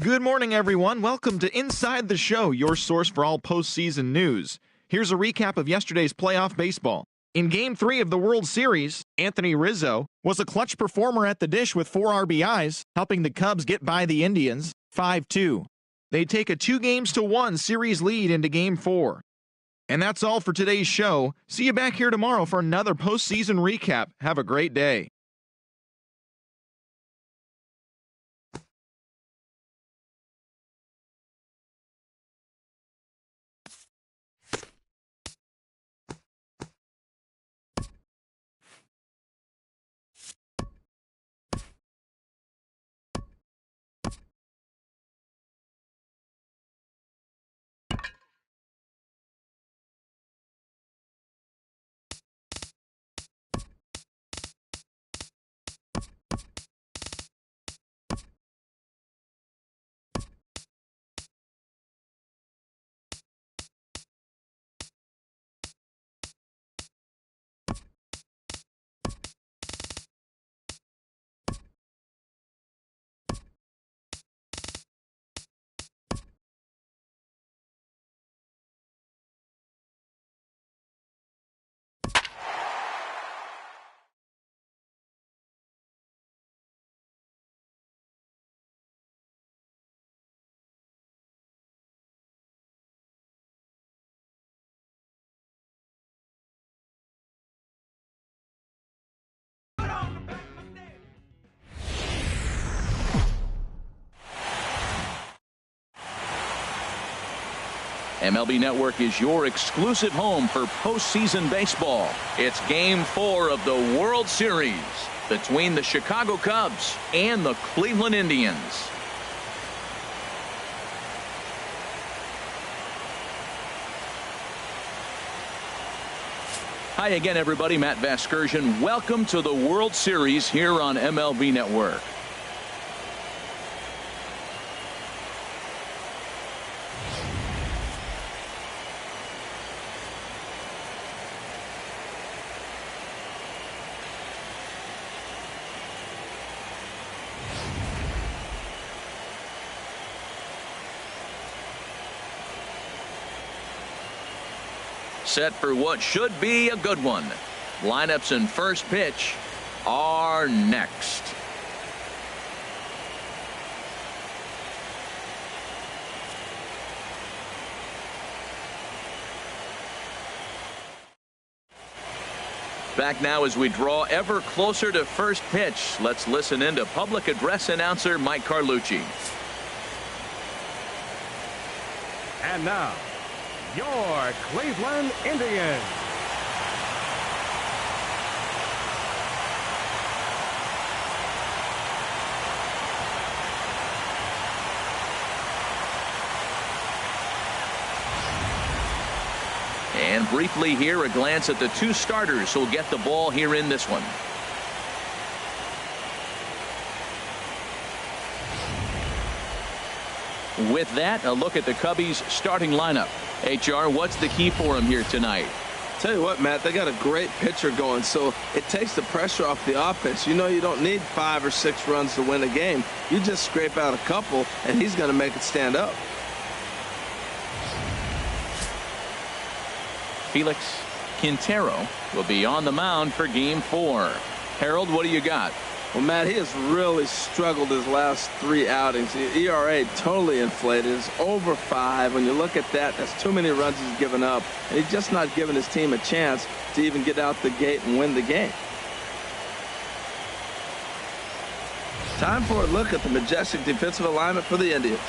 Good morning, everyone. Welcome to Inside the Show, your source for all postseason news. Here's a recap of yesterday's playoff baseball. In Game 3 of the World Series, Anthony Rizzo was a clutch performer at the dish with 4 RBIs, helping the Cubs get by the Indians 5-2. They take a 2-1 series lead into Game 4. And that's all for today's show. See you back here tomorrow for another postseason recap. Have a great day. MLB Network is your exclusive home for postseason baseball. It's Game 4 of the World Series between the Chicago Cubs and the Cleveland Indians. Hi again, everybody. Matt Vasgersian. Welcome to the World Series here on MLB Network. Set for what should be a good one. Lineups and first pitch are next. Back now as we draw ever closer to first pitch. Let's listen in to public address announcer Mike Carlucci. And now, your Cleveland Indians. And briefly here, a glance at the two starters who'll get the ball here in this one. With that, a look at the Cubbies' starting lineup. HR, what's the key for them here tonight? Tell you what, Matt, they got a great pitcher going, so it takes the pressure off the offense. You know you don't need 5 or 6 runs to win a game. You just scrape out a couple, and he's going to make it stand up. Felix Quintero will be on the mound for Game 4. Harold, what do you got? Well, Matt, he has really struggled his last 3 outings. The ERA totally inflated. It's over 5. When you look at that, that's too many runs he's given up. And he's just not giving his team a chance to even get out the gate and win the game. Time for a look at the majestic defensive alignment for the Indians.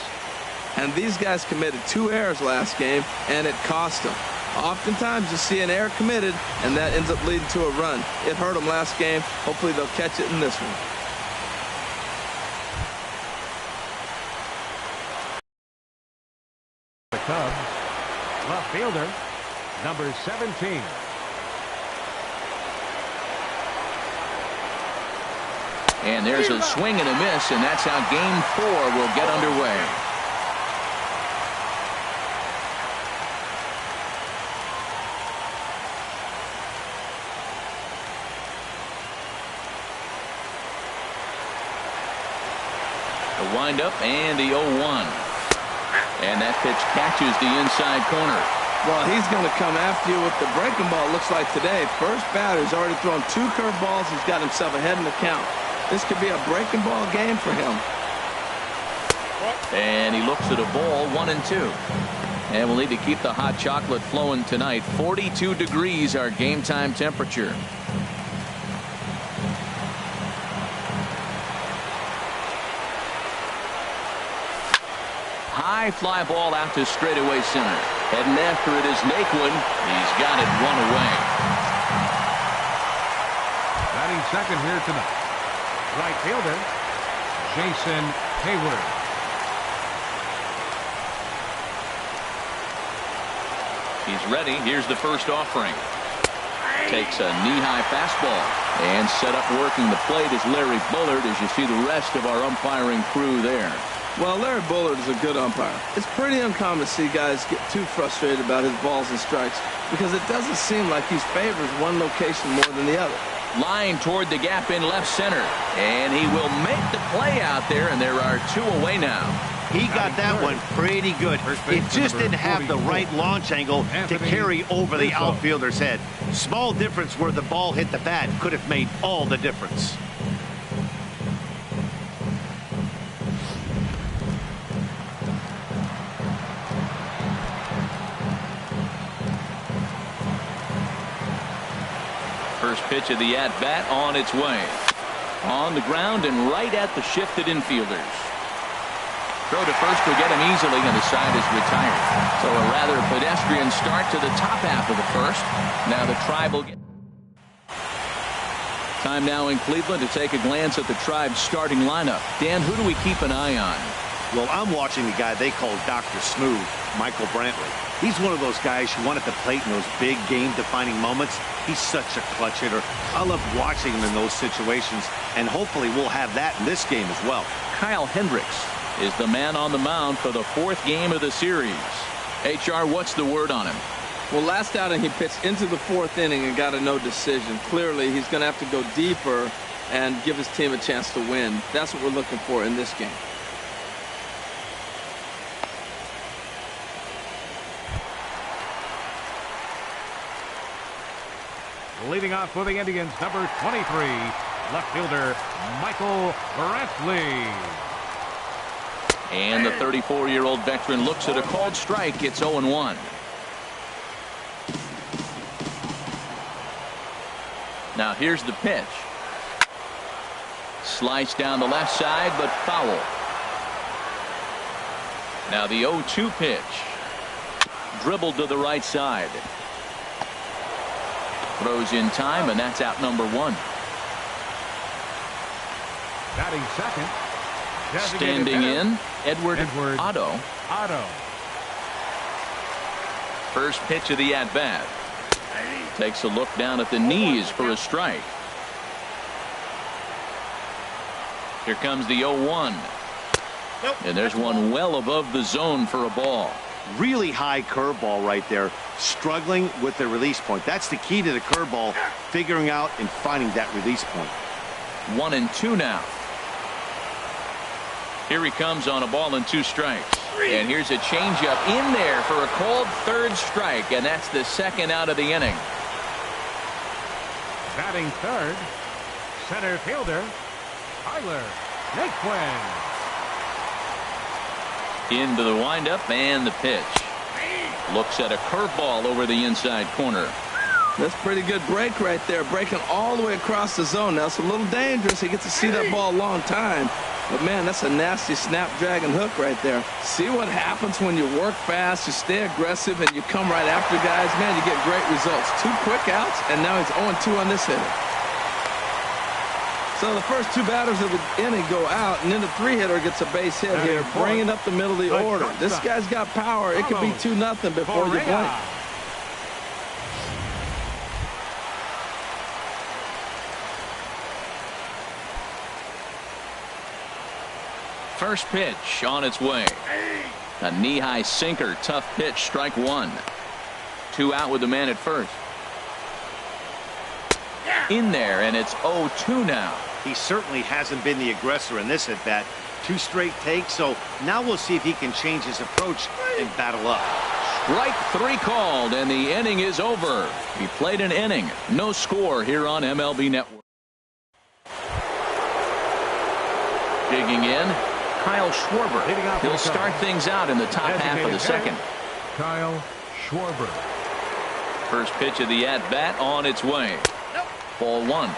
And these guys committed 2 errors last game, and it cost them. Oftentimes you see an error committed, and that ends up leading to a run. It hurt them last game. Hopefully they'll catch it in this one. The Cubs, left fielder, number 17. And there's a swing and a miss, and that's how Game 4 will get underway. The windup and the 0-1. And that pitch catches the inside corner. Well, he's going to come after you with the breaking ball, it looks like today. First batter, he's already thrown 2 curveballs. He's got himself ahead in the count. This could be a breaking ball game for him. And he looks at a ball, 1-2. And we'll need to keep the hot chocolate flowing tonight. 42 degrees our game time temperature. High fly ball out to straightaway center. Heading after it is Naquin. He's got it 1 away. Batting second here tonight, right fielder Jason Hayward. He's ready. Here's the first offering. Takes a knee-high fastball and set up working the plate is Larry Bullard, as you see the rest of our umpiring crew there. Well, Larry Bullard is a good umpire. It's pretty uncommon to see guys get too frustrated about his balls and strikes because it doesn't seem like he favors one location more than the other. Line toward the gap in left center, and he will make the play out there, and there are 2 away now. He got that one pretty good. It just didn't have the right launch angle to carry over the outfielder's head. Small difference where the ball hit the bat could have made all the difference. First pitch of the at-bat on its way. On the ground and right at the shifted infielders. Throw to first will get him easily, and the side is retired. So a rather pedestrian start to the top half of the first. Now the Tribe will get... Time now in Cleveland to take a glance at the Tribe's starting lineup. Dan, who do we keep an eye on? Well, I'm watching the guy they call Dr. Smooth, Michael Brantley. He's one of those guys who won at the plate in those big game-defining moments. He's such a clutch hitter. I love watching him in those situations, and hopefully we'll have that in this game as well. Kyle Hendricks is the man on the mound for the 4th game of the series. HR, what's the word on him? Well, last outing he pitched into the 4th inning and got a no decision. Clearly, he's going to have to go deeper and give his team a chance to win. That's what we're looking for in this game. Leading off for the Indians, number 23, left fielder Michael Brantley. And the 34-year-old veteran looks at a called strike. It's 0-1. Now here's the pitch. Slice down the left side, but foul. Now the 0-2 pitch. Dribbled to the right side. Throws in time, and that's out number 1. Batting second. Standing in, Edward Otto. First pitch of the at-bat. Takes a look down at the knees for a strike. Here comes the 0-1. And there's one well above the zone for a ball. Really high curveball right there. Struggling with the release point. That's the key to the curveball, figuring out and finding that release point. 1-2 now. Here he comes on a ball and 2 strikes. And here's a changeup in there for a called 3rd strike, and that's the 2nd out of the inning. Batting 3rd, center fielder Tyler Naquin. Into the windup and the pitch. Looks at a curveball over the inside corner. That's pretty good break right there, breaking all the way across the zone. Now it's a little dangerous. He gets to see that ball a long time. But man, that's a nasty snapdragon hook right there. See what happens when you work fast, you stay aggressive, and you come right after guys. Man, you get great results. 2 quick outs, and now he's 0-2 on this hitter. So the first 2 batters of the inning go out, and then the 3-hitter gets a base hit here, bringing up the middle of the order. This guy's got power. It could be 2-0 before you blink. First pitch on its way. A knee-high sinker, tough pitch, strike 1. 2 out with the man at first. In there, and it's 0-2 now. He certainly hasn't been the aggressor in this at-bat. 2 straight takes, so now we'll see if he can change his approach and battle up. Strike 3 called, and the inning is over. He played an inning. No score here on MLB Network. Digging in, Kyle Schwarber. He'll start things out in the top half of the second. Kyle Schwarber. First pitch of the at-bat on its way. Ball 1.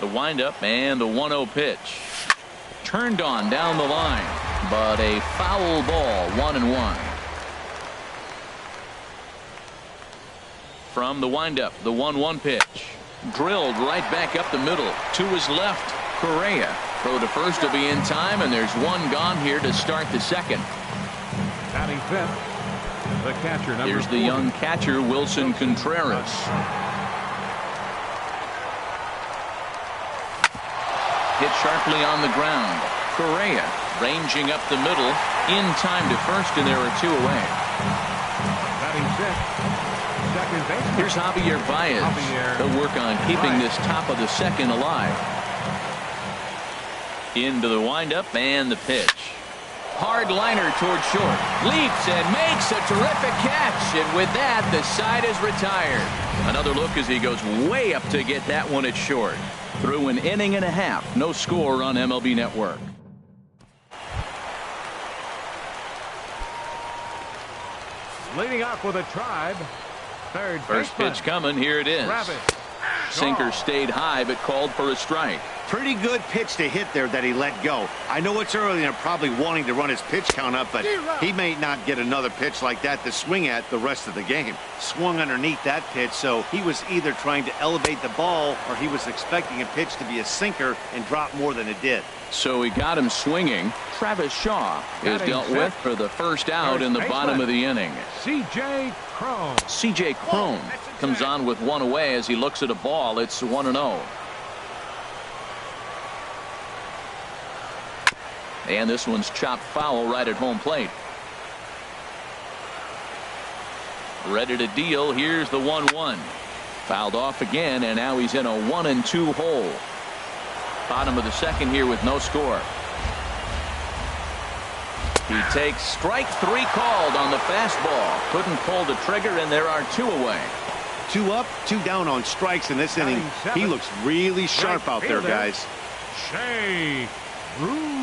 The windup and the 1-0 pitch. Turned on down the line, but a foul ball, 1-1. From the windup, the 1-1 pitch. Drilled right back up the middle to his left. Correa. Throw to first will be in time, and there's one gone here to start the second. Batting fifth, the catcher, number Here's the 40. young catcher, Wilson Contreras. Hit sharply on the ground. Correa ranging up the middle, in time to first, and there are 2 away. Batting sixth, second baseman. Here's Javier Baez. He'll work on keeping this top of the second alive. Into the windup and the pitch. Hard liner toward short. Leaps and makes a terrific catch, and with that, the side is retired. Another look as he goes way up to get that one at short. Through an inning and a half, no score on MLB Network. Leading off with a Tribe, third First baseman, pitch coming. Here it is. Travis Sinker Shaw. stayed high but called for a strike. Pretty good pitch to hit there that he let go. I know it's early and they're probably wanting to run his pitch count up, but he may not get another pitch like that to swing at the rest of the game. Swung underneath that pitch, so he was either trying to elevate the ball or he was expecting a pitch to be a sinker and drop more than it did. So he got him swinging. Travis Shaw is Batting dealt fifth. with for the first out First in the bottom baseman. of the inning. C.J. Cron. C.J. Cron comes on with 1 away as he looks at a ball. It's 1-0. And this one's chopped foul right at home plate. Ready to deal. Here's the 1-1. Fouled off again, and now he's in a 1-2 hole. Bottom of the second here with no score. He takes strike 3 called on the fastball. Couldn't pull the trigger, and there are 2 away. 2 up, 2 down on strikes in this inning. He looks really sharp out there, guys. Shea Bruce.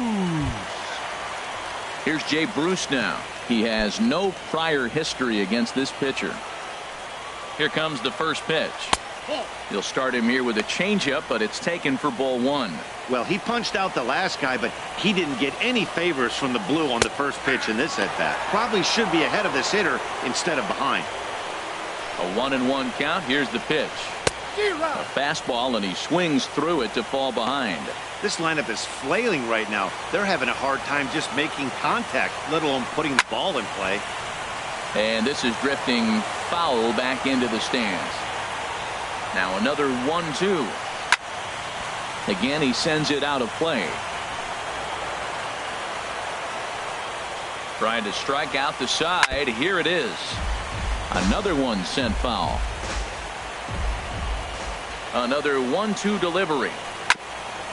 Here's Jay Bruce now. He has no prior history against this pitcher. Here comes the first pitch. He'll start him here with a changeup, but it's taken for ball 1. Well, he punched out the last guy, but he didn't get any favors from the blue on the first pitch in this at-bat. Probably should be ahead of this hitter instead of behind. A 1-1 count. Here's the pitch. A fastball, and he swings through it to fall behind. This lineup is flailing right now. They're having a hard time just making contact, let alone putting the ball in play. And this is drifting foul back into the stands. Now another 1-2. Again, he sends it out of play. Trying to strike out the side. Here it is. Another one sent foul. Another 1-2 delivery.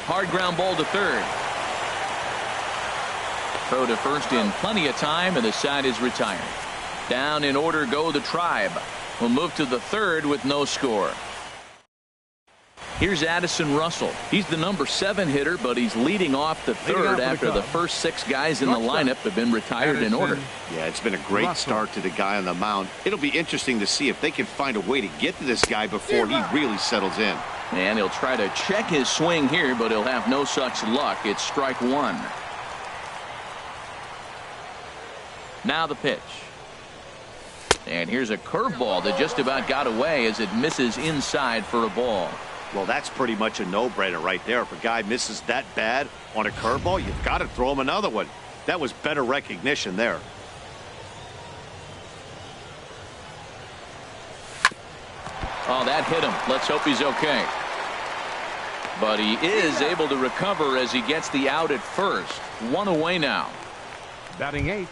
Hard ground ball to third. Throw to first in plenty of time, and the side is retired. Down in order go the Tribe. We'll move to the third with no score. Here's Addison Russell. He's the number 7 hitter, but he's leading off the third after the first 6 guys in the lineup have been retired in order. Yeah, it's been a great start to the guy on the mound. It'll be interesting to see if they can find a way to get to this guy before he really settles in. And he'll try to check his swing here, but he'll have no such luck. It's strike 1. Now the pitch. And here's a curveball that just about got away as it misses inside for a ball. Well, that's pretty much a no-brainer right there. If a guy misses that bad on a curveball, you've got to throw him another one. That was better recognition there. Oh, that hit him. Let's hope he's okay. But he is able to recover as he gets the out at first. 1 away now. Batting 8th,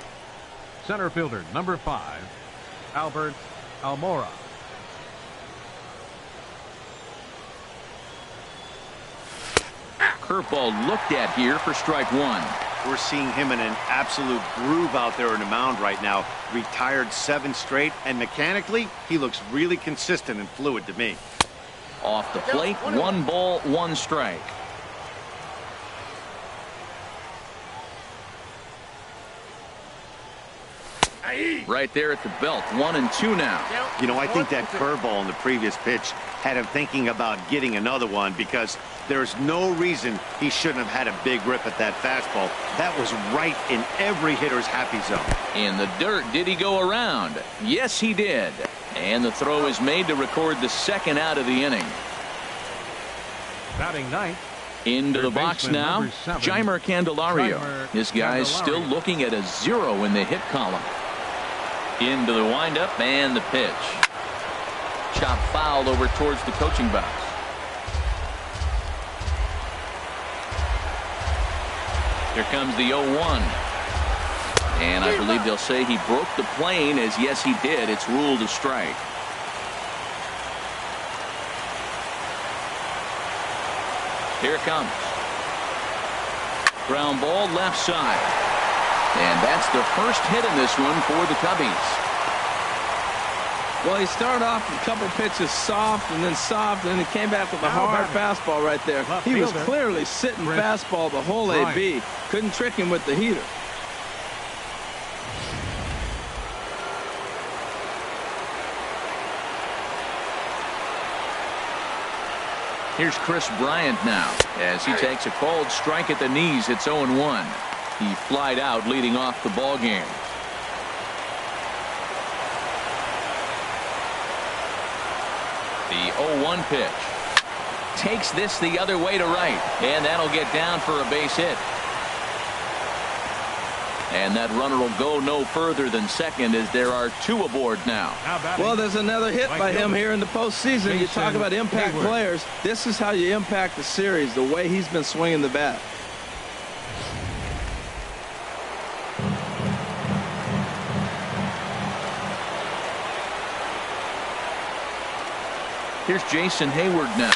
center fielder, number 5, Albert Almora. curveball looked at here for strike one. We're seeing him in an absolute groove out there in the mound right now. Retired 7 straight, and mechanically, he looks really consistent and fluid to me. Off the plate, 1 ball, 1 strike. Right there at the belt, 1-2 now. You know, I think that curveball in the previous pitch had him thinking about getting another one, because there's no reason he shouldn't have had a big rip at that fastball. That was right in every hitter's happy zone. In the dirt, did he go around? Yes, he did. And the throw is made to record the second out of the inning. Batting ninth. Into the box now, Jeimer Candelario. This guy's still looking at a 0 in the hit column. Into the windup and the pitch. Chop fouled over towards the coaching box. Here comes the 0-1. And I believe they'll say he broke the plane, as yes he did. It's ruled a strike. Here it comes. Ground ball left side. And that's the first hit in this one for the Cubbies. Well, he started off a couple pitches soft and then he came back with a hard fastball right there. He was clearly sitting fastball the whole AB. Couldn't trick him with the heater. Here's Chris Bryant now as he takes a called strike at the knees. It's 0-1. He flied out leading off the ball game. The 0-1 pitch takes this the other way to right, and that'll get down for a base hit. And that runner will go no further than second, as there are 2 aboard now. Well, there's another hit by him here in the postseason. You talk about impact players. This is how you impact the series, the way he's been swinging the bat. Here's Jason Hayward now.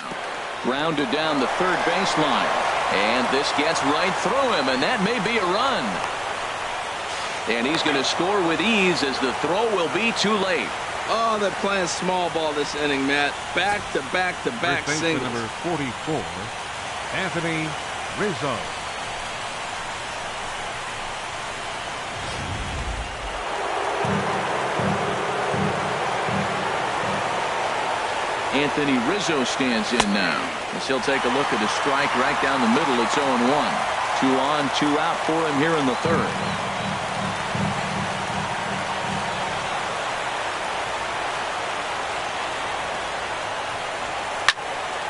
Grounded down the third baseline. And this gets right through him, and that may be a run. And he's going to score with ease, as the throw will be too late. Oh, they're playing small ball this inning, Matt. Back-to-back-to-back singles. Number 44, Anthony Rizzo. Anthony Rizzo stands in now, as he'll take a look at a strike right down the middle. It's 0-1. 2 on, 2 out for him here in the third.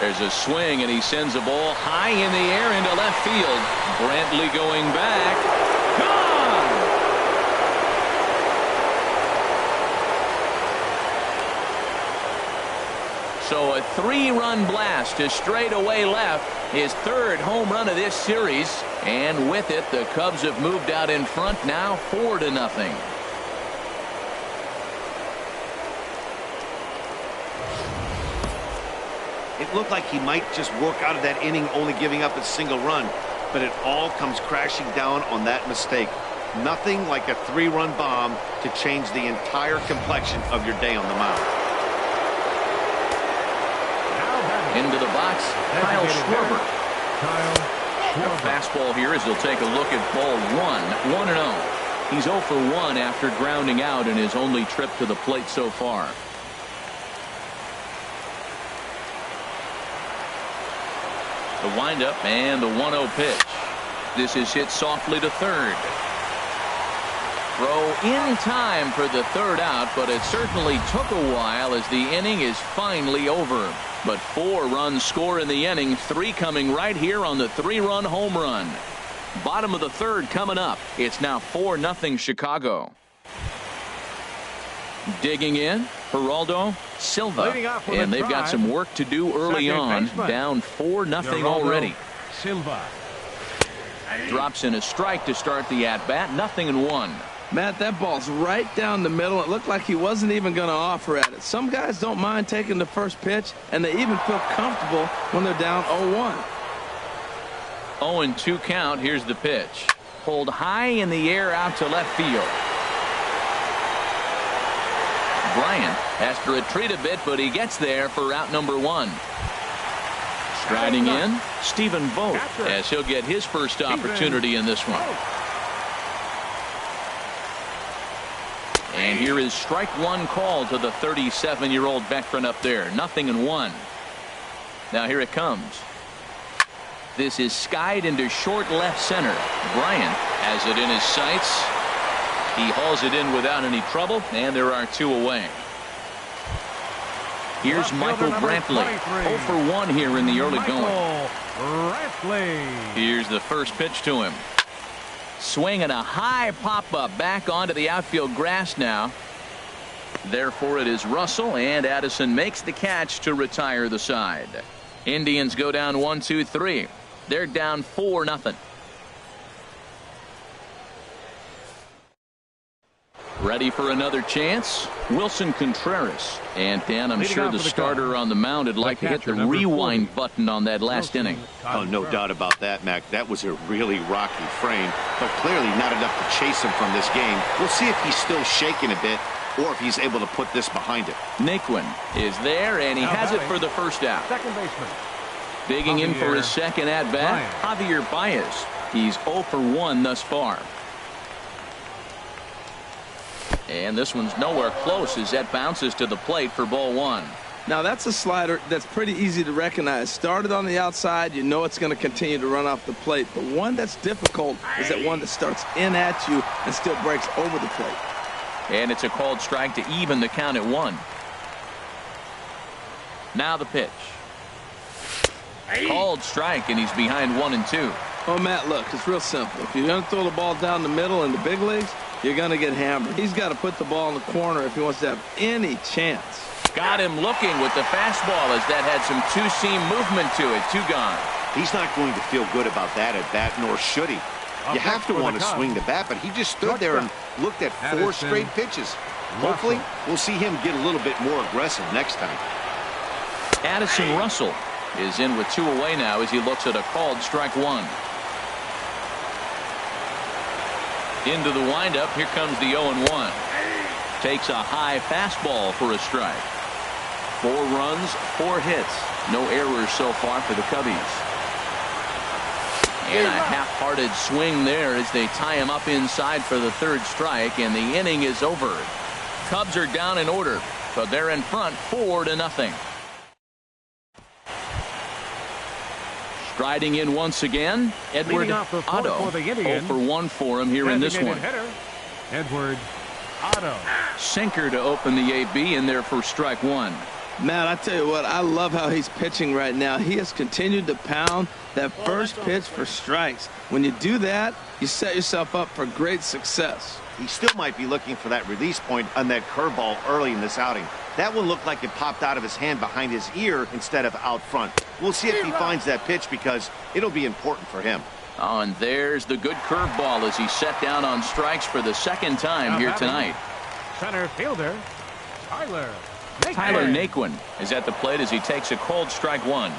There's a swing, and he sends a ball high in the air into left field. Brantley going back. Gone! So a 3-run blast to straightaway left. His 3rd home run of this series. And with it, the Cubs have moved out in front now 4-0. It looked like he might just work out of that inning only giving up a single run, but it all comes crashing down on that mistake. Nothing like a 3-run bomb to change the entire complexion of your day on the mound. Into the box, Kyle Schwarber. Fastball here as he'll take a look at ball 1, 1-0. He's 0 for 1 after grounding out in his only trip to the plate so far. The windup and the 1-0 pitch. This is hit softly to third. Throw in time for the 3rd out, but it certainly took a while as the inning is finally over. But 4 runs score in the inning, 3 coming right here on the 3-run home run. Bottom of the 3rd coming up. It's now 4-0 Chicago. Digging in, Geraldo Silva. And they've got some work to do early on. Down 4-0 already. Silva drops in a strike to start the at-bat. 0-1. Matt, that ball's right down the middle. It looked like he wasn't even going to offer at it. Some guys don't mind taking the first pitch, and they even feel comfortable when they're down 0-1. 0-2 count. Here's the pitch. Pulled high in the air out to left field. Bryant has to retreat a bit, but he gets there for out number 1. Striding in, Stephen Vogt, as he'll get his first opportunity in this one. And here is strike 1 call to the 37-year-old veteran up there. 0-1. Now here it comes. This is skied into short left center. Bryant has it in his sights. He hauls it in without any trouble, and there are 2 away. Here's Michael Brantley. 0 for 1 here in the early going. Here's the first pitch to him. Swinging a high pop-up back onto the outfield grass now. Therefore it is Russell, and Addison makes the catch to retire the side. Indians go down 1-2-3. They're down 4-0. Ready for another chance? Wilson Contreras. And Dan, I'm sure the starter on the mound would like to hit the rewind button on that last inning. Oh, no doubt about that, Mac. That was a really rocky frame, but clearly not enough to chase him from this game. We'll see if he's still shaking a bit or if he's able to put this behind him. Naquin is there, and he has it for the first out. Second baseman. Digging in for his second at-bat, Javier Baez. He's 0 for 1 thus far. And this one's nowhere close as that bounces to the plate for ball 1. Now that's a slider that's pretty easy to recognize. Started on the outside, you know it's going to continue to run off the plate. But one that's difficult is that one that starts in at you and still breaks over the plate. And it's a called strike to even the count at 1. Now the pitch. Called strike, and he's behind 1 and 2. Oh, Matt, look, it's real simple. If you're going to throw the ball down the middle in the big leagues, you're going to get hammered. He's got to put the ball in the corner if he wants to have any chance. Got him looking with the fastball as that had some two-seam movement to it. 2 gone. He's not going to feel good about that at bat, nor should he. You have to want to swing the bat, but he just stood there and looked at 4 straight pitches. Hopefully, we'll see him get a little bit more aggressive next time. Addison Russell is in with 2 away now as he looks at a called strike 1. Into the windup. Here comes the 0-1. Takes a high fastball for a strike. 4 runs, 4 hits. No errors so far for the Cubbies. And a half-hearted swing there as they tie him up inside for the 3rd strike, and the inning is over. Cubs are down in order, but they're in front 4-0. Striding in once again, Edward Otto. 0 for 1 for him here in this one. Edward Otto. Sinker to open the AB in there for strike 1. Matt, I tell you what, I love how he's pitching right now. He has continued to pound that first pitch for strikes. When you do that, you set yourself up for great success. He still might be looking for that release point on that curveball early in this outing. That one looked like it popped out of his hand behind his ear instead of out front. We'll see if he finds that pitch because it'll be important for him. Oh, and there's the good curveball as he's set down on strikes for the 2nd time here tonight. Center fielder Tyler Naquin is at the plate as he takes a called strike 1.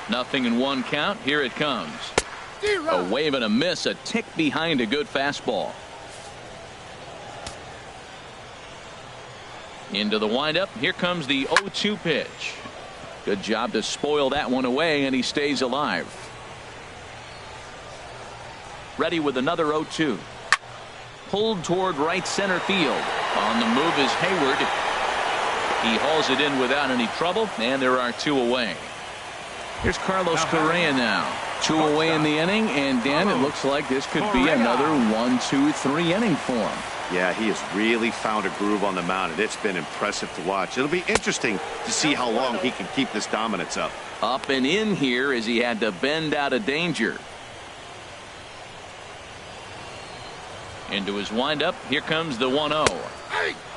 0-1 count. Here it comes. A wave and a miss, a tick behind a good fastball. Into the windup. Here comes the 0-2 pitch. Good job to spoil that one away, and he stays alive. Ready with another 0-2. Pulled toward right center field. On the move is Hayward. He hauls it in without any trouble, and there are 2 away. Here's Carlos Correa now. 2 away in the inning, and Dan, it looks like this could be another 1-2-3 inning for him. Yeah, he has really found a groove on the mound, and it's been impressive to watch. It'll be interesting to see how long he can keep this dominance up. Up and in here as he had to bend out of danger. Into his windup. Here comes the 1-0.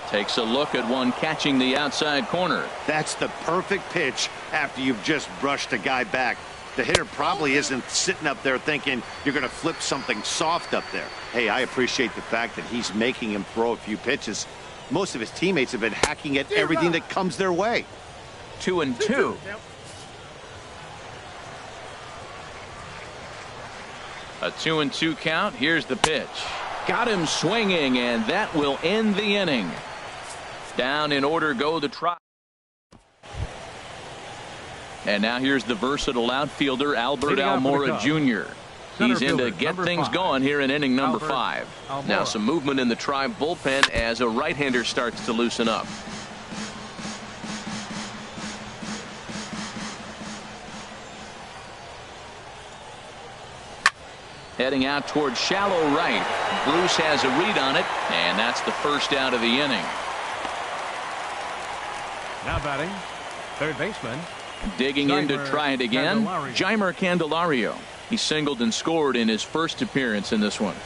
Takes a look at one catching the outside corner. That's the perfect pitch after you've just brushed a guy back. The hitter probably isn't sitting up there thinking you're going to flip something soft up there. Hey, I appreciate the fact that he's making him throw a few pitches. Most of his teammates have been hacking at everything that comes their way. 2-2. A 2-2 count. Here's the pitch. Got him swinging, and that will end the inning. Down in order go the Tribe. And now here's the versatile outfielder Albert Almora Jr. He's in to get things going here in inning number 5. Now some movement in the Tribe bullpen as a right-hander starts to loosen up. Heading out towards shallow right. Bruce has a read on it, and that's the first out of the inning. Now batting, third baseman. Digging in to try it again, Jeimer Candelario. He singled and scored in his first appearance in this one.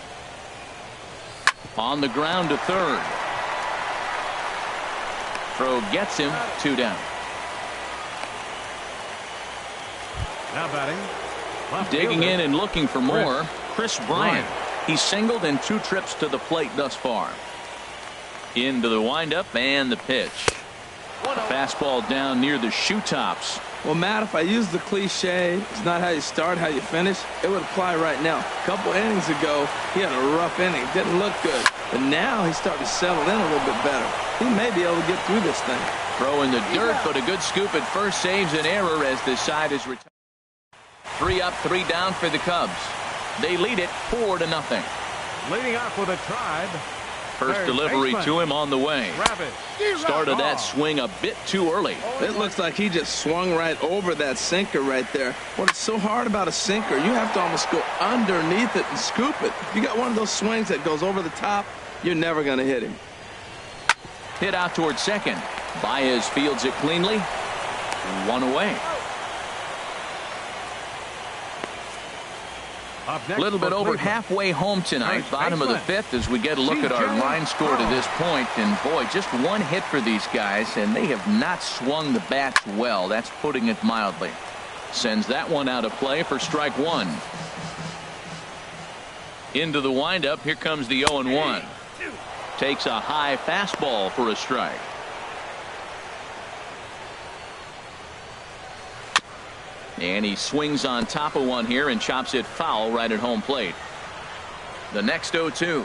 On the ground to third. Throw gets him, 2 down. Now batting. Digging in and looking for more, Chris Bryant. He singled in 2 trips to the plate thus far. Into the windup and the pitch. A fastball down near the shoe tops. Well, Matt, if I use the cliche, it's not how you start, how you finish, it would apply right now. A couple innings ago, he had a rough inning. Didn't look good. But now he's starting to settle in a little bit better. He may be able to get through this thing. Throw in the dirt, but a good scoop at first saves an error as the side is retired. 3 up, 3 down for the Cubs. They lead it 4-0. Leading off with a Tribe. First delivery to him on the way. Started that swing a bit too early. It looks like he just swung right over that sinker right there. What's so hard about a sinker, you have to almost go underneath it and scoop it. If you got one of those swings that goes over the top, you're never going to hit him. Hit out towards second. Baez fields it cleanly. 1 away. A little bit over halfway home tonight. Bottom of the 5th as we get a look at our line score to this point. And boy, just 1 hit for these guys, and they have not swung the bats well. That's putting it mildly. Sends that one out of play for strike 1. Into the windup. Here comes the 0-1. Takes a high fastball for a strike. And he swings on top of one here and chops it foul right at home plate. The next 0-2.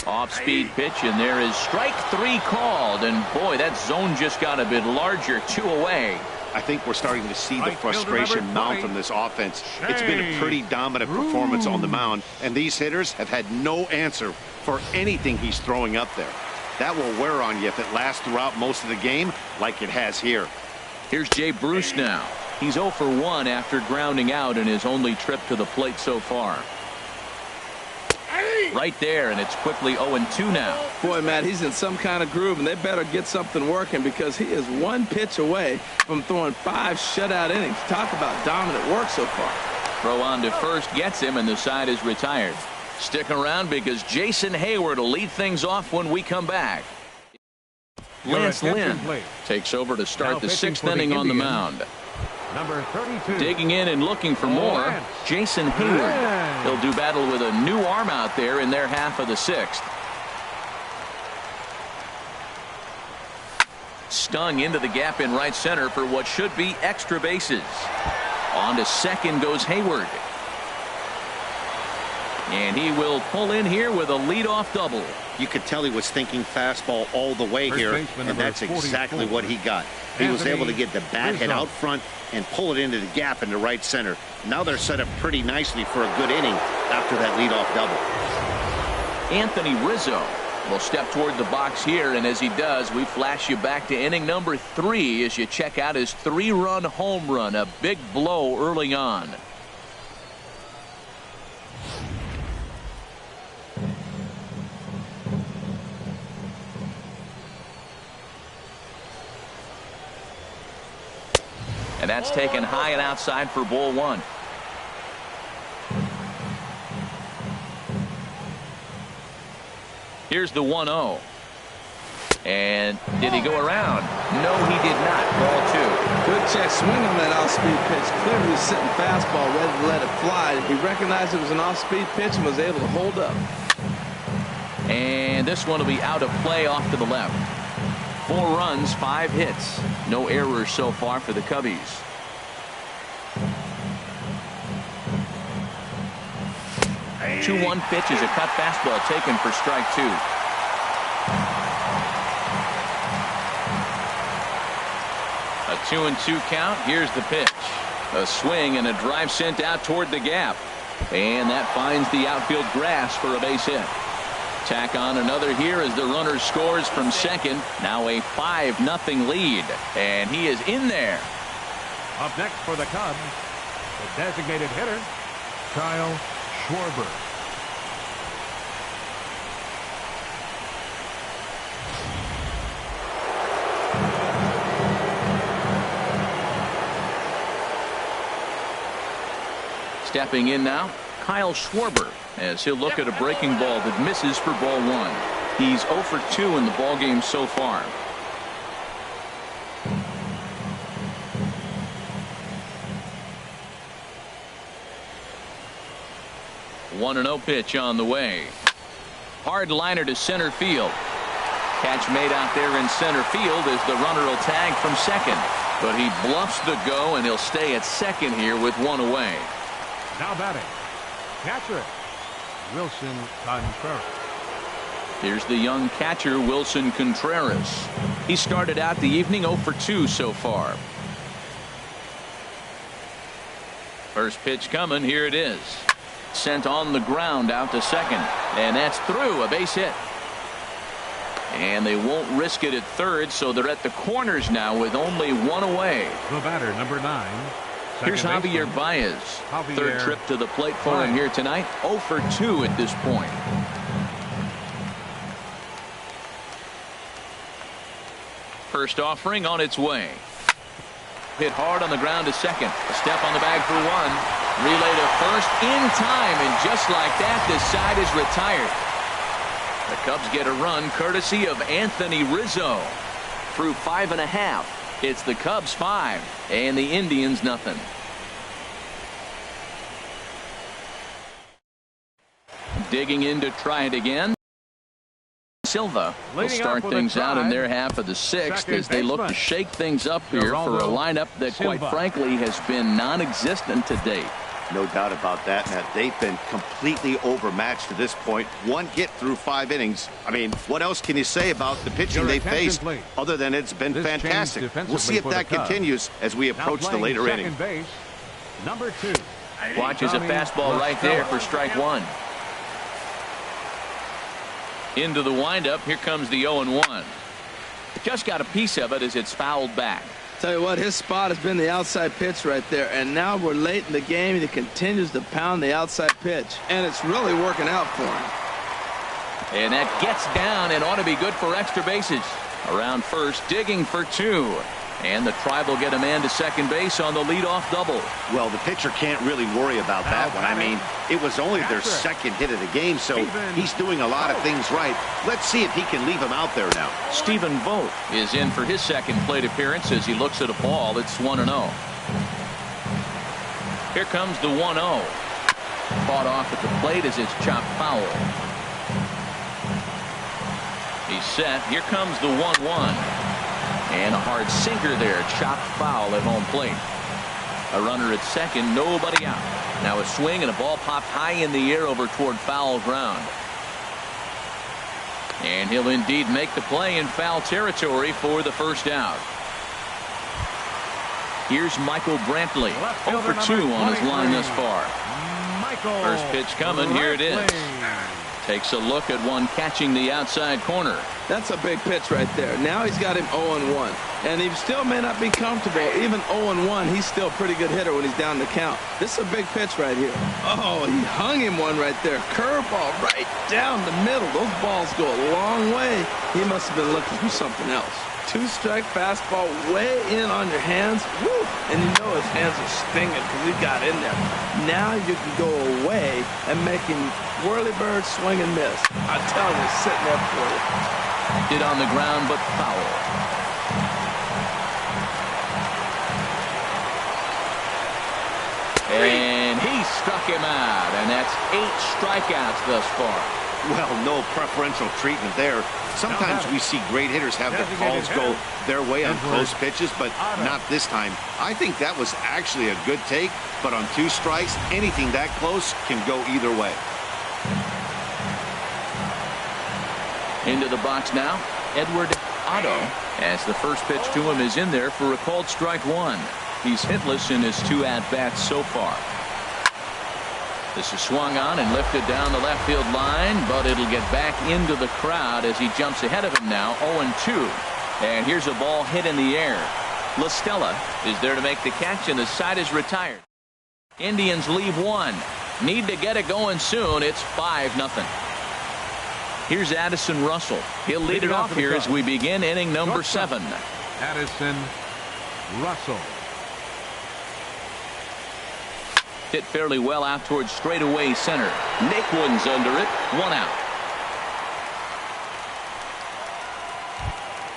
Off-speed pitch, and there is strike 3 called. And boy, that zone just got a bit larger. 2 away. I think we're starting to see the frustration mount from this offense. It's been a pretty dominant performance on the mound, and these hitters have had no answer for anything he's throwing up there. That will wear on you if it lasts throughout most of the game like it has here. Here's Jay Bruce now. He's 0 for 1 after grounding out in his only trip to the plate so far. Right there, and it's quickly 0-2 now. Boy, Matt, he's in some kind of groove, and they better get something working because he is 1 pitch away from throwing 5 shutout innings. Talk about dominant work so far. Throw on to first gets him, and the side is retired. Stick around because Jason Heyward will lead things off when we come back. Lance Lynn takes over to start the 6th inning on the mound. Number 32. Digging in and looking for more, Jason Heyward. He'll do battle with a new arm out there in their half of the 6th. Stung into the gap in right center for what should be extra bases. On to second goes Heyward. And he will pull in here with a leadoff double. You could tell he was thinking fastball all the way here, and that's exactly what he got. He was able to get the bat head out front and pull it into the gap into right center. Now they're set up pretty nicely for a good inning after that leadoff double. Anthony Rizzo will step toward the box here, and as he does, we flash you back to inning number 3 as you check out his 3-run home run, a big blow early on. And that's taken high and outside for ball 1. Here's the 1-0. And did he go around? No, he did not. Ball 2. Good check swing on that off-speed pitch. Clearly sitting fastball ready to let it fly. He recognized it was an off-speed pitch and was able to hold up. And this one will be out of play off to the left. 4 runs, 5 hits. No errors so far for the Cubbies. 2-1 pitch is a cut fastball taken for strike 2. A 2-2 count. Here's the pitch. A swing and a drive sent out toward the gap. And that finds the outfield grass for a base hit. Tack on another here as the runner scores from second. Now a 5-0 lead. And he is in there. Up next for the Cubs, the designated hitter, Kyle Schwarber. Stepping in now, Kyle Schwarber, as he'll look at a breaking ball that misses for ball 1. He's 0 for 2 in the ballgame so far. One 1-0 pitch on the way. Hard liner to center field. Catch made out there in center field as the runner will tag from second. But he bluffs the go, and he'll stay at second here with one away. Now batting, catcher Wilson Contreras. Here's the young catcher, Wilson Contreras. He started out the evening 0 for 2 so far. First pitch coming. Here it is. Sent on the ground out to second. And that's through. A base hit. And they won't risk it at third, so they're at the corners now with only one away. The batter, number 9. Here's Javier Baez. Third trip to the plate for him here tonight. 0 for 2 at this point. First offering on its way. Hit hard on the ground to second. A step on the bag for one. Relay to first in time, and just like that, this side is retired. The Cubs get a run courtesy of Anthony Rizzo. Through 5.5. It's the Cubs 5 and the Indians nothing. Digging in to try it again. Silva will start things out in their half of the 6th as they look to shake things up here for a lineup that quite frankly has been non-existent to date. No doubt about that, Matt. They've been completely overmatched to this point. One hit through 5 innings. I mean, what else can you say about the pitching they faced other than it's been fantastic? We'll see if that continues as we approach the later inning. Base, number 2. Watches a fastball right there for strike 1. Into the windup. Here comes the 0-1. Just got a piece of it as it's fouled back. Tell you what, his spot has been the outside pitch right there, and now we're late in the game and he continues to pound the outside pitch, and it's really working out for him. And that gets down and ought to be good for extra bases. Around first, digging for 2. And the Tribe will get a man to second base on the leadoff double. Well, the pitcher can't really worry about that one. I mean, it was only their second hit of the game, so he's doing a lot of things right. Let's see if he can leave him out there now. Stephen Vogt is in for his second plate appearance as he looks at a ball. It's 1-0. Here comes the 1-0. Fought off at the plate as it's chopped foul. He's set. Here comes the 1-1. And a hard sinker there, chopped foul at home plate. A runner at second, nobody out. Now a swing and a ball popped high in the air over toward foul ground. And he'll indeed make the play in foul territory for the first out. Here's Michael Brantley, 0 for 2 on his line thus far. First pitch coming, here it is. Takes a look at one catching the outside corner. That's a big pitch right there. Now he's got him 0-1. And he still may not be comfortable. Even 0-1, he's still a pretty good hitter when he's down the count. This is a big pitch right here. Oh, he hung him one right there. Curveball right down the middle. Those balls go a long way. He must have been looking for something else. 2-strike fastball way in on your hands. Woo! And you know his hands are stinging because he got in there. Now you can go away and make him whirly-bird swing and miss. I tell you, sitting there for you. Hit on the ground, but foul. And he struck him out, and that's 8 strikeouts thus far. Well, no preferential treatment there. Sometimes we see great hitters have their calls go their way on close pitches, but not this time. I think that was actually a good take, but on 2 strikes, anything that close can go either way. Into the box now, Edward Otto, as the first pitch to him is in there for a called strike one. He's hitless in his 2 at-bats so far. This is swung on and lifted down the left field line, but it'll get back into the crowd as he jumps ahead of him now, 0-2. And here's a ball hit in the air. La Stella is there to make the catch, and the side is retired. Indians leave one. Need to get it going soon. It's 5-0. Here's Addison Russell. He'll lead it off here as we begin inning number 7. Addison Russell. Hit fairly well out towards straightaway center. Naquin's under it. 1 out.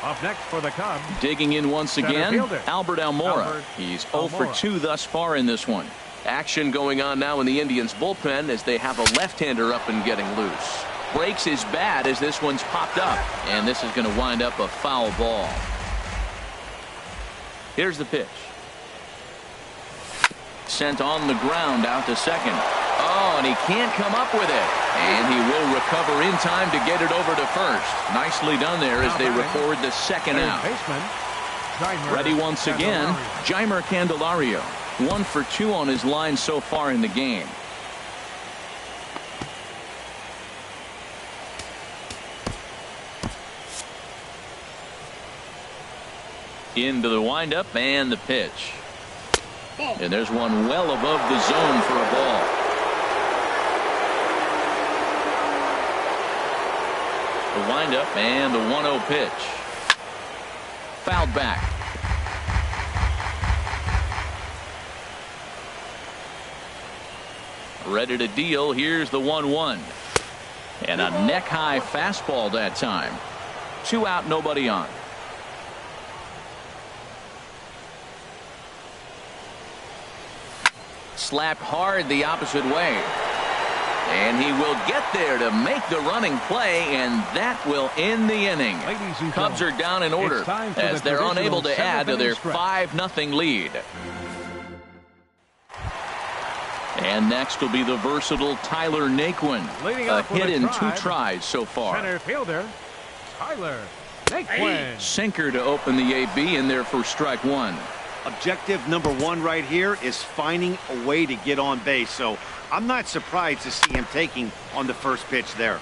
Up next for the Cubs. Digging in once again, fielder, Albert Almora. Albert He's 0 for Almora. 2 thus far in this one. Action going on now in the Indians bullpen as they have a left-hander up and getting loose. Breaks is bad as this one's popped up, and this is going to wind up a foul ball. Here's the pitch. Sent on the ground out to second. Oh, and he can't come up with it. And he will recover in time to get it over to first. Nicely done there as they record the second out. Ready once again, Jeimer Candelario. 1 for 2 on his line so far in the game. Into the windup and the pitch. And there's one well above the zone for a ball. The windup and the 1-0 pitch. Fouled back. Ready to deal. Here's the 1-1. And a neck-high fastball that time. 2 out, nobody on. Slapped hard the opposite way. And he will get there to make the running play, and that will end the inning. Cubs are down in order as they're unable to add to their 5-0 lead. And next will be the versatile Tyler Naquin. A hit in 2 tries so far. Center fielder Tyler Naquin. Sinker to open the AB in there for strike 1. Objective number 1 right here is finding a way to get on base. So I'm not surprised to see him taking on the first pitch there.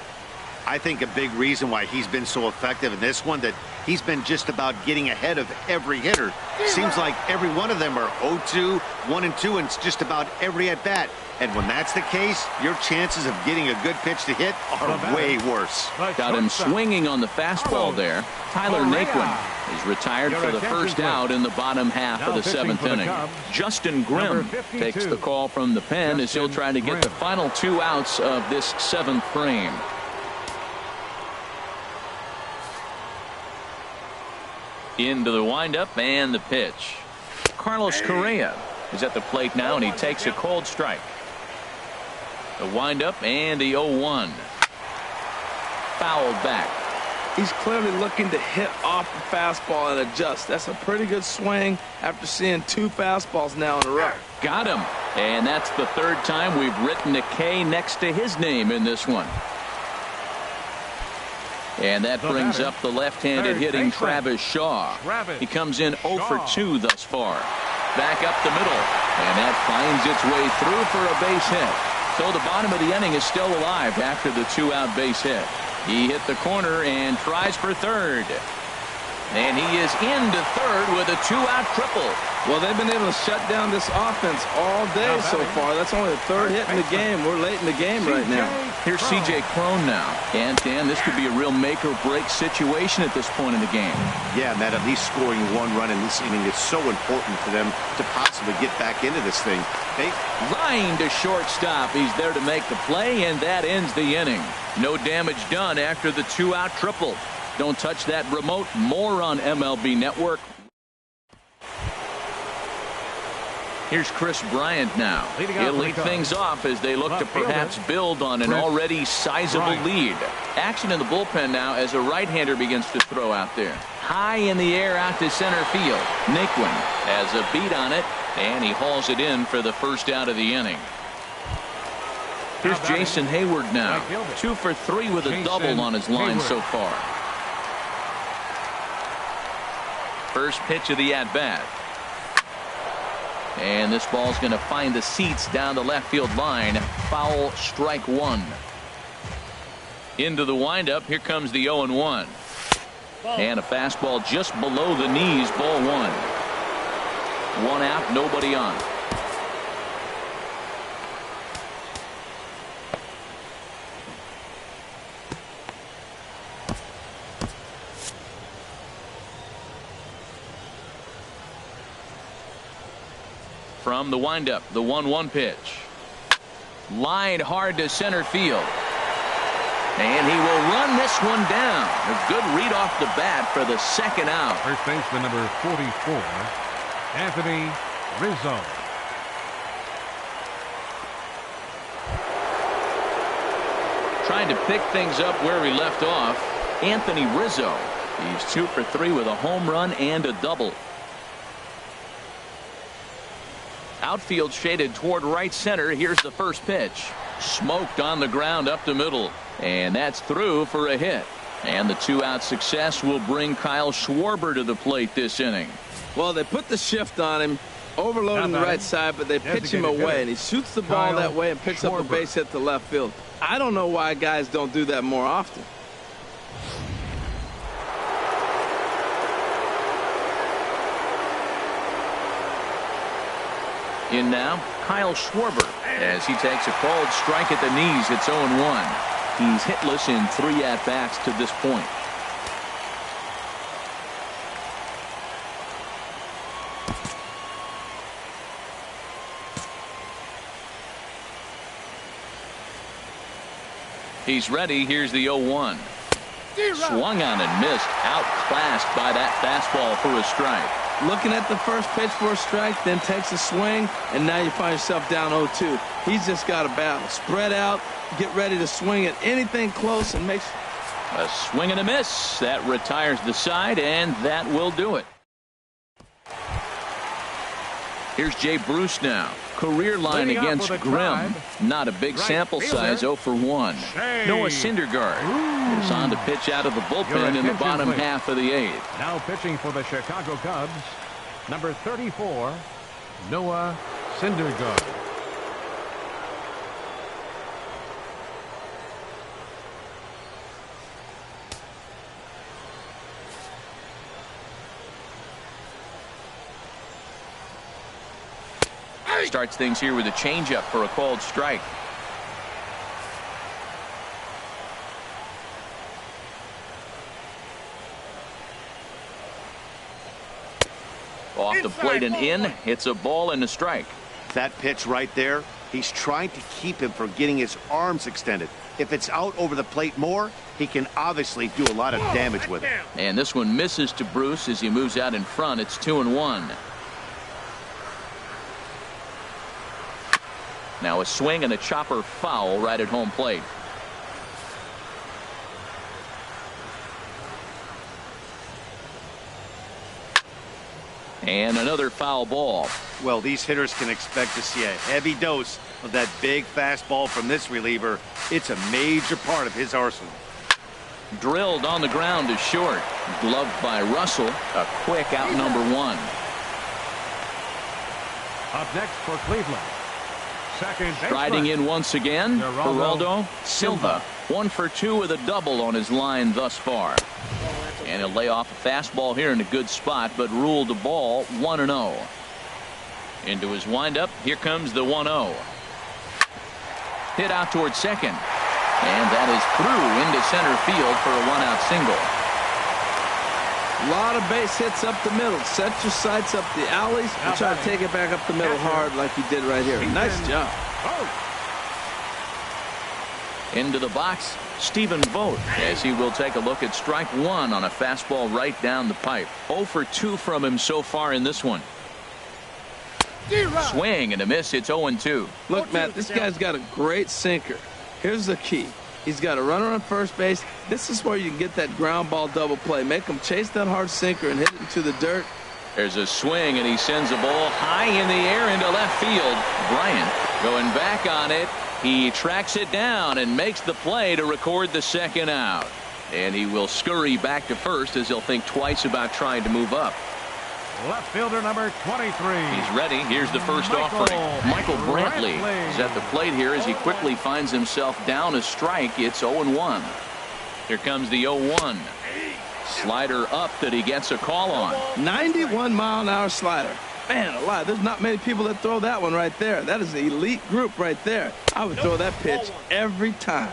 I think a big reason why he's been so effective in this one, that he's been just about getting ahead of every hitter. Seems like every one of them are 0-2, 1-2, and it's just about every at bat. And when that's the case, your chances of getting a good pitch to hit are way worse. Got him swinging on the fastball there. Tyler Naquin is retired for the first out in the bottom half of the 7th inning. Justin Grimm takes the call from the pen as he'll try to get the final 2 outs of this 7th frame. Into the windup and the pitch. Carlos Correa is at the plate now, and he takes a cold strike. The windup and the 0-1. Fouled back. He's clearly looking to hit off the fastball and adjust. That's a pretty good swing after seeing 2 fastballs now in a row. Got him. And that's the 3rd time we've written a K next to his name in this one. And that brings up the left-handed hitting Travis Shaw. He comes in 0 for 2 thus far. Back up the middle. And that finds its way through for a base hit. So the bottom of the inning is still alive after the 2-out base hit. He hit the corner and tries for third. And he is into third with a 2-out triple. Well, they've been able to shut down this offense all day so far. That's only the 3rd hit in the game. We're late in the game right now. Here's C.J. Cron now. And, Dan, this could be a real make-or-break situation at this point in the game. Yeah, Matt, at least scoring 1 run in this inning is so important for them to possibly get back into this thing. Line to shortstop. He's there to make the play, and that ends the inning. No damage done after the 2-out triple. Don't touch that remote. More on MLB Network. Here's Chris Bryant now. He'll lead things off as they look to perhaps build on an already sizable lead. Action in the bullpen now as a right-hander begins to throw out there. High in the air out to center field. Naquin has a beat on it, and he hauls it in for the first out of the inning. Here's Jason Hayward now. 2 for 3 with a double on his line so far. First pitch of the at-bat. And this ball's going to find the seats down the left field line. Foul, strike one. Into the windup. Here comes the 0-1. And a fastball just below the knees. Ball one. One out, nobody on. From the windup, the 1-1 pitch. Lined hard to center field. And he will run this one down. A good read off the bat for the second out. First baseman number 44, Anthony Rizzo. Trying to pick things up where he left off. Anthony Rizzo. He's 2 for 3 with a home run and a double. Outfield shaded toward right center. Here's the first pitch. Smoked on the ground up the middle. And that's through for a hit. And the 2-out success will bring Kyle Schwarber to the plate this inning. Well, they put the shift on him, overloading the right side, but they pitch him away, and he shoots the ball that way and picks up a base hit to left field. I don't know why guys don't do that more often. In now, Kyle Schwarber, as he takes a called strike at the knees. It's 0-1. He's hitless in 3 at-bats to this point. He's ready. Here's the 0-1. Swung on and missed. Outclassed by that fastball for a strike. Looking at the first pitch for a strike, then takes a swing, and now you find yourself down 0-2. He's just got a battle. Spread out, get ready to swing at anything close, and makes a swing and a miss. That retires the side, and that will do it. Here's Jay Bruce now. Career line against Grimm. Not a big sample size, 0 for 1. Noah Syndergaard is on to pitch out of the bullpen in the bottom half of the 8th. Now pitching for the Chicago Cubs, number 34, Noah Syndergaard. Starts things here with a changeup for a called strike. Off the plate and in. It's a ball and a strike. That pitch right there, he's trying to keep him from getting his arms extended. If it's out over the plate more, he can obviously do a lot of damage with it. And this one misses to Bruce as he moves out in front. It's 2-1. Now a swing and a chopper foul right at home plate. And another foul ball. Well, these hitters can expect to see a heavy dose of that big fastball from this reliever. It's a major part of his arsenal. Drilled on the ground to short. Gloved by Russell. A quick out number 1. Up next for Cleveland, second Striding in once again, Geraldo Silva. 1 for 2 with a double on his line thus far. And he'll lay off a fastball here in a good spot, but ruled the ball 1-0. Into his windup, here comes the 1-0. Hit out towards second. And that is through into center field for a 1-out single. A lot of base hits up the middle. Set your sights up the alleys and try to take it back up the middle hard like you did right here. Nice job. Into the box, Stephen Vogt, as he will take a look at strike 1 on a fastball right down the pipe. 0 for 2 from him so far in this one. Swing and a miss. It's 0-2. Look, Matt, this guy's got a great sinker. Here's the key. He's got a runner on first base. This is where you can get that ground ball double play. Make him chase that hard sinker and hit it into the dirt. There's a swing, and he sends a ball high in the air into left field. Bryant Going back on it. He tracks it down and makes the play to record the second out. And he will scurry back to first as he'll think twice about trying to move up. Left fielder number 23. He's ready. Here's the first offering. Michael Brantley is at the plate here as he quickly finds himself down a strike. It's 0-1. Here comes the 0-1. Slider up that he gets a call on. 91-mile-an-hour slider. Man alive, there's not many people that throw that one right there. That is an elite group right there. I would throw that pitch every time.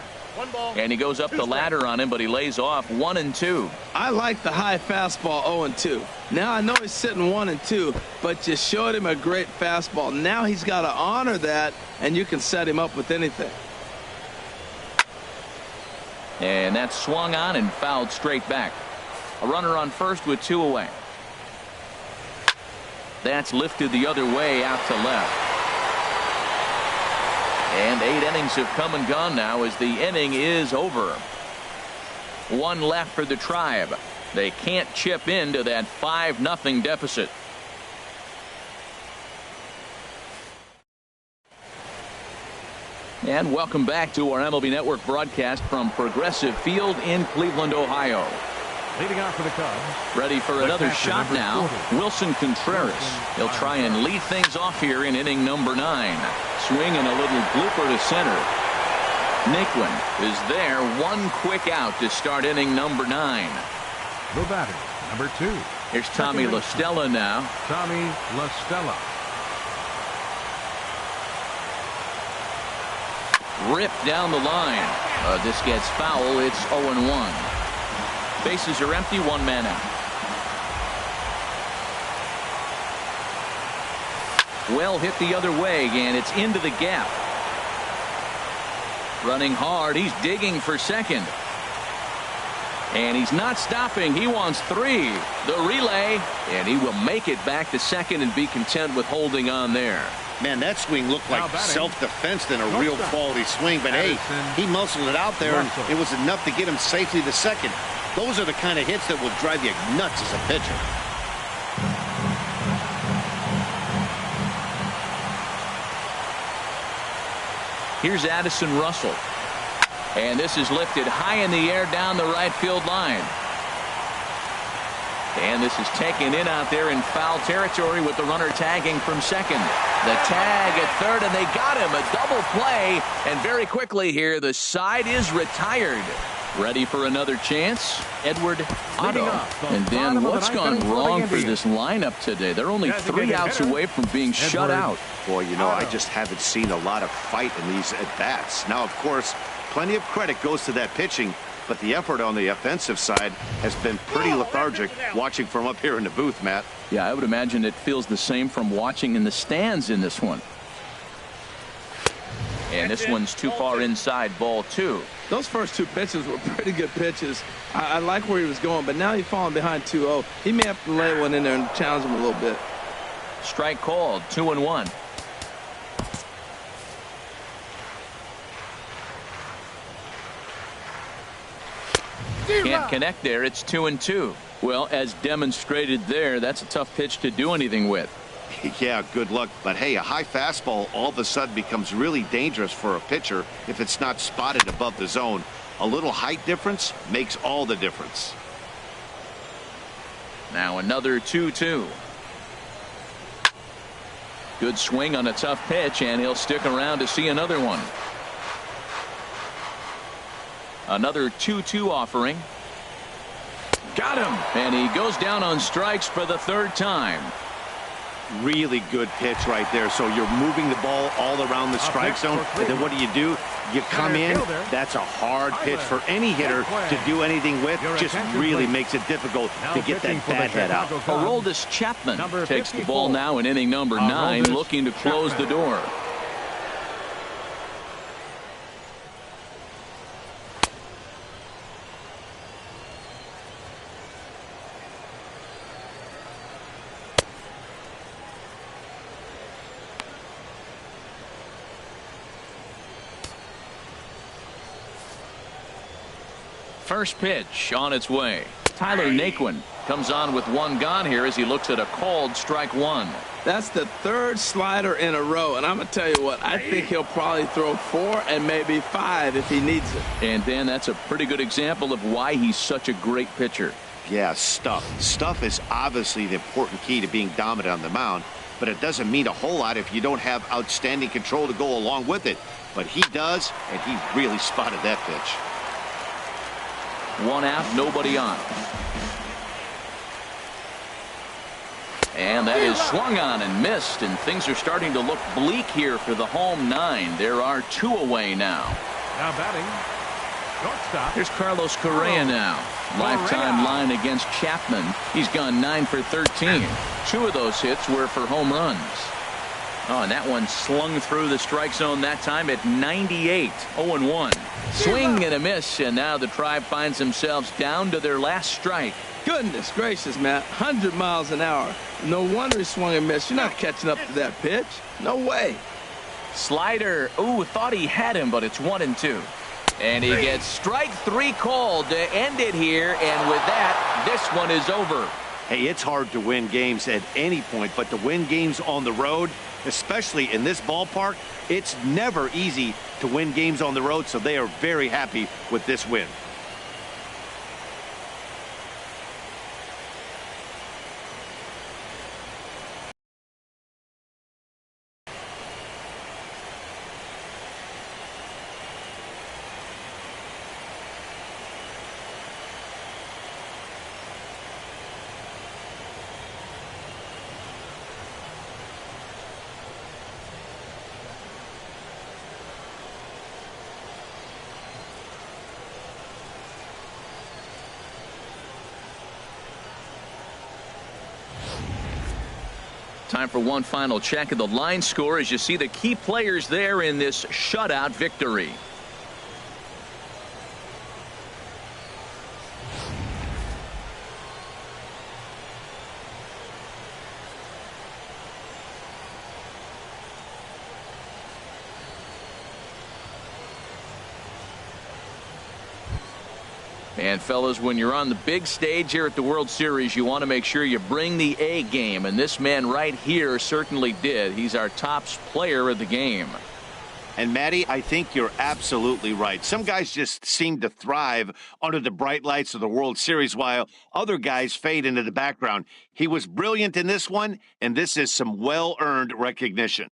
And he goes up the ladder on him, but he lays off 1-2. I like the high fastball 0-2. Now I know he's sitting 1-2, but you showed him a great fastball. Now he's got to honor that, and you can set him up with anything. And that's swung on and fouled straight back. A runner on first with 2 away. That's lifted the other way out to left. And 8 innings have come and gone now as the inning is over. 1 left for the Tribe. They can't chip into that 5-0 deficit. And welcome back to our MLB Network broadcast from Progressive Field in Cleveland, Ohio. Leading off for the Cubs. Ready for another shot now. 40. Wilson Contreras. He'll try and lead things off here in inning number 9. Swing and a little blooper to center. Naquin is there. 1 quick out to start inning number 9. The batter, number 2. Here's Tommy La Stella now. Tommy La Stella. Ripped down the line. This gets foul. It's 0-1. Bases are empty. 1 man out. Well hit the other way, and it's into the gap. Running hard. He's digging for second. And he's not stopping. He wants 3. The relay, and he will make it back to second and be content with holding on there. Man, that swing looked like self-defense than a real quality swing. But hey, he muscled it out there, and it was enough to get him safely to second. Those are the kind of hits that will drive you nuts as a pitcher. Here's Addison Russell. And this is lifted high in the air down the right field line. And this is taken in out there in foul territory with the runner tagging from second. The tag at third, and they got him. A double play. And very quickly here, the side is retired. Ready for another chance? Edward Otto. And Dan, what's gone wrong for this lineup today? They're only 3 outs away from being shut out. Boy, you know, I just haven't seen a lot of fight in these at-bats. Now, of course, plenty of credit goes to that pitching, but the effort on the offensive side has been pretty lethargic watching from up here in the booth, Matt. Yeah, I would imagine it feels the same from watching in the stands in this one. And this one's too far inside, ball 2. Those first 2 pitches were pretty good pitches. I like where he was going, but now he's falling behind 2-0. He may have to lay one in there and challenge him a little bit. Strike called, 2-1. Can't connect there. It's 2-2. Well, as demonstrated there, that's a tough pitch to do anything with. Yeah, good luck. But hey, a high fastball all of a sudden becomes really dangerous for a pitcher if it's not spotted above the zone. A little height difference makes all the difference. Now another 2-2. Good swing on a tough pitch, and he'll stick around to see another one. Another 2-2 offering. Got him. And he goes down on strikes for the 3rd time. Really good pitch right there. So you're moving the ball all around the strike zone, and then what do? You come in. That's a hard pitch for any hitter to do anything with. Just really makes it difficult to get that bat head out. Aroldis Chapman takes the ball now in inning number 9, looking to close the door. First pitch on its way. Tyler Naquin Comes on with one gone here as he looks at a called strike one. That's the third slider in a row, and I'm going to tell you what, I think he'll probably throw 4 and maybe 5 if he needs it. And Dan, that's a pretty good example of why he's such a great pitcher. Yeah, stuff. Stuff is obviously the important key to being dominant on the mound, but it doesn't mean a whole lot if you don't have outstanding control to go along with it. But he does, and he really spotted that pitch. 1 out, nobody on. And that is swung on and missed, and things are starting to look bleak here for the home 9. There are 2 away now. Now batting, shortstop. Here's Carlos Correa now. Lifetime line against Chapman. He's gone 9 for 13. 2 of those hits were for home runs. Oh, and that one slung through the strike zone that time at 98. 0-1. Swing and a miss, and now the Tribe finds themselves down to their last strike. Goodness gracious, Matt. 100 miles an hour. No wonder he swung and missed. You're not catching up to that pitch. No way. Slider. Ooh, thought he had him, but it's 1-2. And he gets strike 3 called to end it here. And with that, this one is over. Hey, it's hard to win games at any point, but to win games on the road, especially in this ballpark, it's never easy to win games on the road, so they are very happy with this win. Time for one final check of the line score as you see the key players there in this shutout victory. And fellas, when you're on the big stage here at the World Series, you want to make sure you bring the A game, and this man right here certainly did. He's our top player of the game. And Matty, I think you're absolutely right. Some guys just seem to thrive under the bright lights of the World Series while other guys fade into the background. He was brilliant in this one, and this is some well-earned recognition.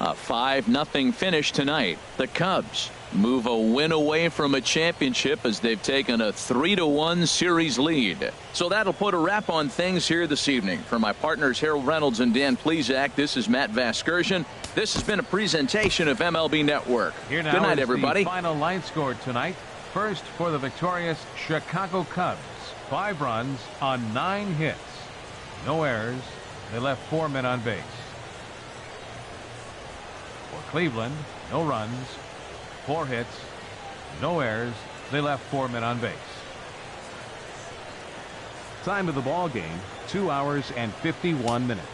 A 5-0 finish tonight. The Cubs move a win away from a championship as they've taken a 3-1 series lead. So that'll put a wrap on things here this evening. For my partners Harold Reynolds and Dan Plesac, this is Matt Vasgersian. This has been a presentation of MLB Network. Here now Good night, is everybody. the final line score tonight. First for the victorious Chicago Cubs. 5 runs on 9 hits. No errors. They left 4 men on base. For Cleveland, no runs, 4 hits, no errors. They left 4 men on base. Time of the ball game, 2 hours and 51 minutes.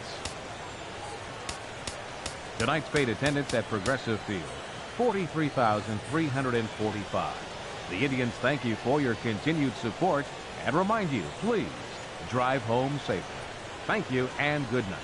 Tonight's paid attendance at Progressive Field, 43,345. The Indians thank you for your continued support and remind you, please drive home safely. Thank you and good night.